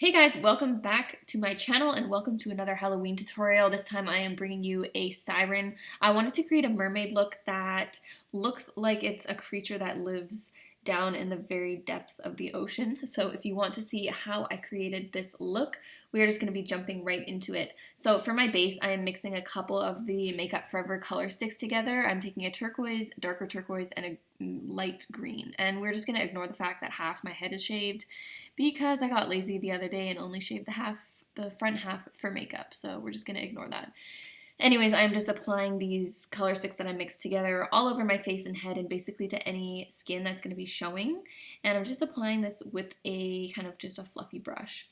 Hey guys, welcome back to my channel and welcome to another Halloween tutorial. This time I am bringing you a siren. I wanted to create a mermaid look that looks like it's a creature that lives down in the very depths of the ocean. So if you want to see how I created this look, we are just going to be jumping right into it. So for my base, I am mixing a couple of the Makeup Forever color sticks together. I'm taking a turquoise, darker turquoise, and a light green. And we're just going to ignore the fact that half my head is shaved because I got lazy the other day and only shaved the front half for makeup. So we're just going to ignore that. Anyways, I'm just applying these color sticks that I mixed together all over my face and head and basically to any skin that's going to be showing. And I'm just applying this with a kind of just a fluffy brush.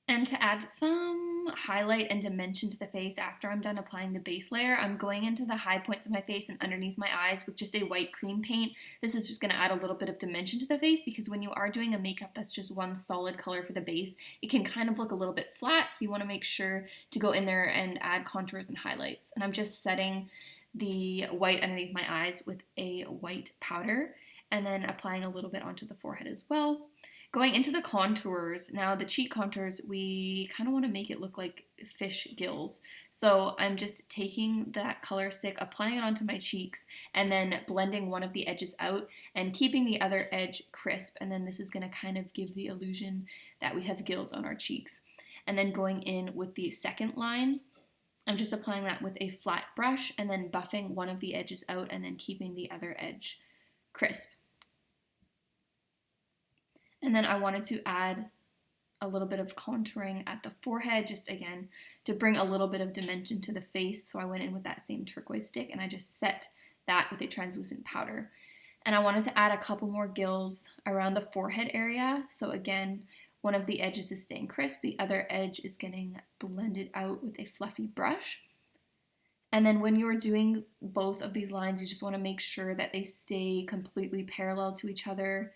And to add some highlight and dimension to the face after I'm done applying the base layer, I'm going into the high points of my face and underneath my eyes with just a white cream paint. This is just going to add a little bit of dimension to the face because when you are doing a makeup that's just one solid color for the base, it can kind of look a little bit flat, so you want to make sure to go in there and add contours and highlights. And I'm just setting the white underneath my eyes with a white powder and then applying a little bit onto the forehead as well. Going into the contours, now the cheek contours, we kind of want to make it look like fish gills. So I'm just taking that color stick, applying it onto my cheeks, and then blending one of the edges out and keeping the other edge crisp. And then this is going to kind of give the illusion that we have gills on our cheeks. And then going in with the second line, I'm just applying that with a flat brush and then buffing one of the edges out and then keeping the other edge crisp. And then I wanted to add a little bit of contouring at the forehead, just again, to bring a little bit of dimension to the face. So I went in with that same turquoise stick and I just set that with a translucent powder. And I wanted to add a couple more gills around the forehead area. So again, one of the edges is staying crisp, the other edge is getting blended out with a fluffy brush. And then when you're doing both of these lines, you just want to make sure that they stay completely parallel to each other,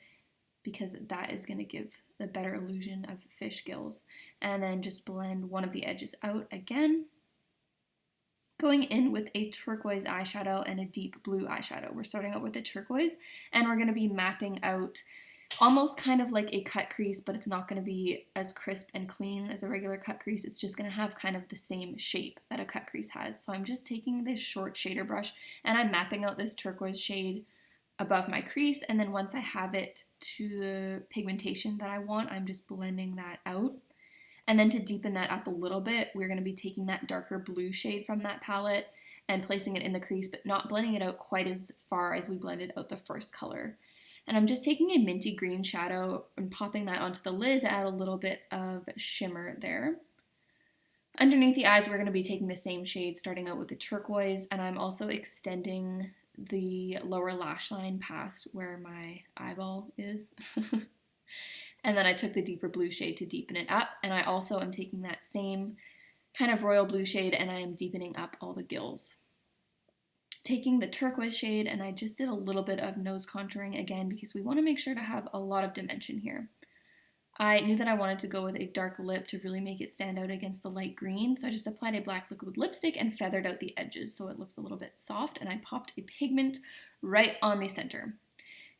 because that is going to give the better illusion of fish gills. And then just blend one of the edges out again. Going in with a turquoise eyeshadow and a deep blue eyeshadow. We're starting out with a turquoise and we're going to be mapping out almost kind of like a cut crease, but it's not going to be as crisp and clean as a regular cut crease. It's just going to have kind of the same shape that a cut crease has. So I'm just taking this short shader brush and I'm mapping out this turquoise shade above my crease, and then once I have it to the pigmentation that I want, I'm just blending that out. And then to deepen that up a little bit, we're going to be taking that darker blue shade from that palette and placing it in the crease, but not blending it out quite as far as we blended out the first color. And I'm just taking a minty green shadow and popping that onto the lid to add a little bit of shimmer there. Underneath the eyes, we're going to be taking the same shade, starting out with the turquoise, and I'm also extending the lower lash line past where my eyeball is. And then I took the deeper blue shade to deepen it up, and I also am taking that same kind of royal blue shade and I am deepening up all the gills. Taking the turquoise shade, and I just did a little bit of nose contouring again because we want to make sure to have a lot of dimension here. I knew that I wanted to go with a dark lip to really make it stand out against the light green, so I just applied a black liquid lipstick and feathered out the edges so it looks a little bit soft, and I popped a pigment right on the center.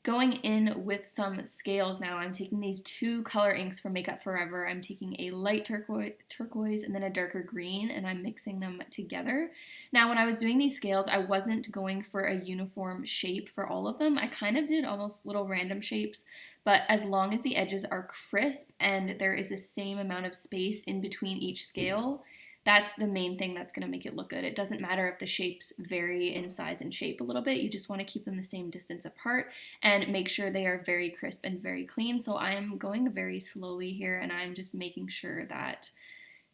Going in with some scales now, I'm taking these two color inks from Makeup Forever. I'm taking a light turquoise and then a darker green, and I'm mixing them together. Now, when I was doing these scales, I wasn't going for a uniform shape for all of them. I kind of did almost little random shapes, but as long as the edges are crisp and there is the same amount of space in between each scale, that's the main thing that's going to make it look good. It doesn't matter if the shapes vary in size and shape a little bit. You just want to keep them the same distance apart and make sure they are very crisp and very clean. So I'm going very slowly here and I'm just making sure that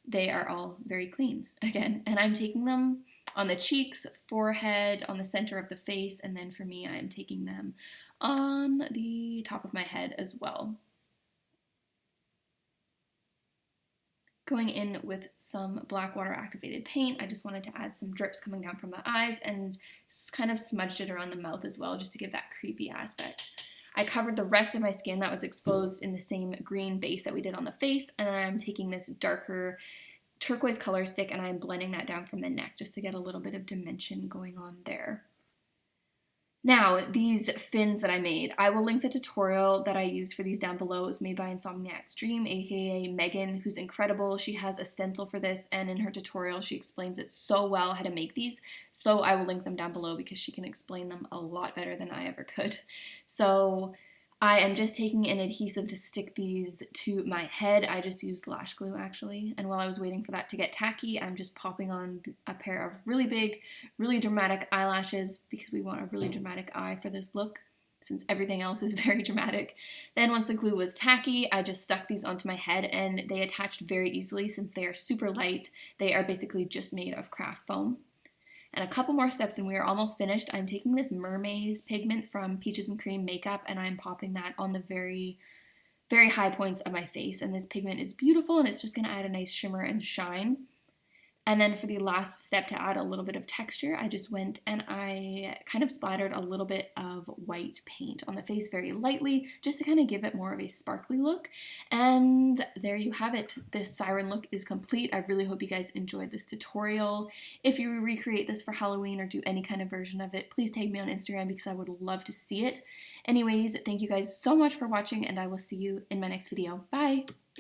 they are all very clean again. And I'm taking them on the cheeks, forehead, on the center of the face, and then for me, I'm taking them on the top of my head as well. Going in with some black water activated paint, I just wanted to add some drips coming down from the eyes and kind of smudged it around the mouth as well, just to give that creepy aspect. I covered the rest of my skin that was exposed in the same green base that we did on the face, and then I'm taking this darker turquoise color stick and I'm blending that down from the neck just to get a little bit of dimension going on there. Now, these fins that I made, I will link the tutorial that I used for these down below. It was made by NsomniaksDream, aka Megan, who's incredible. She has a stencil for this, and in her tutorial, she explains it so well how to make these. So I will link them down below because she can explain them a lot better than I ever could. So I am just taking an adhesive to stick these to my head. I just used lash glue actually. And while I was waiting for that to get tacky, I'm just popping on a pair of really big, really dramatic eyelashes because we want a really dramatic eye for this look since everything else is very dramatic. Then once the glue was tacky, I just stuck these onto my head and they attached very easily since they are super light. They are basically just made of craft foam. And a couple more steps and we are almost finished. I'm taking this mermaze pigment from Peaches and Cream Makeup and I'm popping that on the very, very high points of my face. And this pigment is beautiful and it's just gonna add a nice shimmer and shine. And then for the last step to add a little bit of texture, I just went and I kind of splattered a little bit of white paint on the face very lightly, just to kind of give it more of a sparkly look. And there you have it. This siren look is complete. I really hope you guys enjoyed this tutorial. If you recreate this for Halloween or do any kind of version of it, please tag me on Instagram because I would love to see it. Anyways, thank you guys so much for watching and I will see you in my next video. Bye!